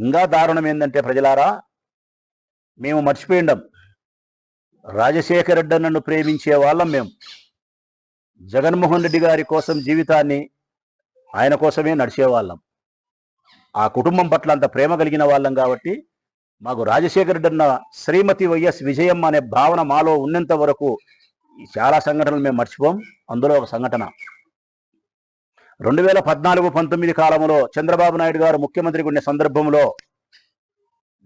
ఇంకా దారుణం ఏంటంటే ప్రజలారా, మేము మర్చిపోయిండం. రాజశేఖర రెడ్డి నన్ను ప్రేమించే వాళ్ళం మేము. జగన్మోహన్ రెడ్డి గారి కోసం జీవితాన్ని ఆయన కోసమే నడిచేవాళ్ళం. ఆ కుటుంబం పట్ల అంత ప్రేమ కలిగిన వాళ్ళం కాబట్టి మాకు రాజశేఖర రెడ్డి అన్న శ్రీమతి వైఎస్ విజయమ్మ అనే భావన మాలో ఉన్నంత వరకు చాలా సంఘటనలు మేము మర్చిపోం. అందులో ఒక సంఘటన 2014-19 కాలంలో చంద్రబాబు నాయుడు గారు ముఖ్యమంత్రిగా ఉండే సందర్భంలో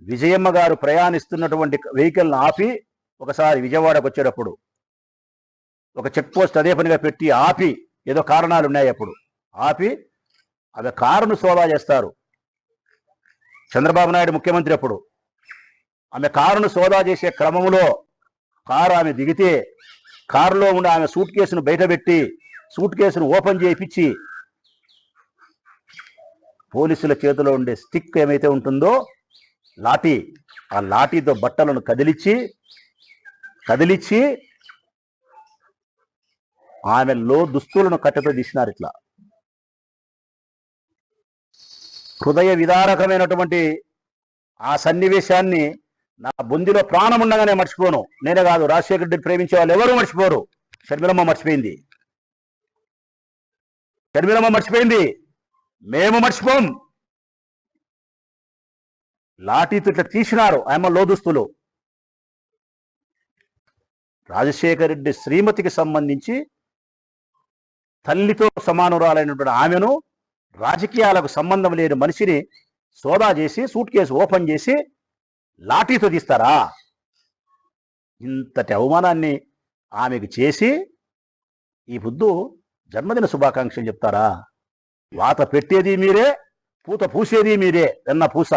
విజయమ్మ గారు ప్రయాణిస్తున్నటువంటి వెహికల్ని ఆపి ఒకసారి విజయవాడకు వచ్చేటప్పుడు ఒక చెక్ పోస్ట్ అదే పనిగా పెట్టి ఆపి, ఏదో కారణాలు ఉన్నాయి అప్పుడు ఆపి ఆమె కారును సోదా చేస్తారు. చంద్రబాబు నాయుడు ముఖ్యమంత్రి అప్పుడు ఆమె కారును సోదా చేసే క్రమంలో కారు ఆమె దిగితే కారులో ఉండి ఆమె సూట్ కేసును బయటపెట్టి సూట్ కేసును ఓపెన్ చేయించి పోలీసుల చేతిలో ఉండే స్టిక్ ఏమైతే ఉంటుందో లాఠీ, ఆ లాఠీతో బట్టలను కదిలిచ్చి ఆమెలో దుస్తులను కట్టెతో తీసినారు. ఇట్లా హృదయ విదారకమైనటువంటి ఆ సన్నివేశాన్ని నా బొందిలో ప్రాణం ఉండగానే మర్చిపోను. నేనే కాదు, రాజశేఖర రెడ్డిని ప్రేమించే వాళ్ళు ఎవరు మర్చిపోరు. షర్మిలమ్మ మర్చిపోయింది, మేము మర్చిపోం. లాఠీతో ఇట్లా తీసినారు ఆమె లోదుస్తులు. రాజశేఖర రెడ్డి శ్రీమతికి సంబంధించి తల్లితో సమానురాలైనటువంటి ఆమెను, రాజకీయాలకు సంబంధం లేని మనిషిని సోదా చేసి సూట్ కేసు ఓపెన్ చేసి లాఠీతో తీస్తారా? ఇంతటి అవమానాన్ని ఆమెకు చేసి ఈ పొద్దు జన్మదిన శుభాకాంక్షలు చెప్తారా? వాత పెట్టేది మీరే, పూత పూసేది మీరే, వెన్న పూస.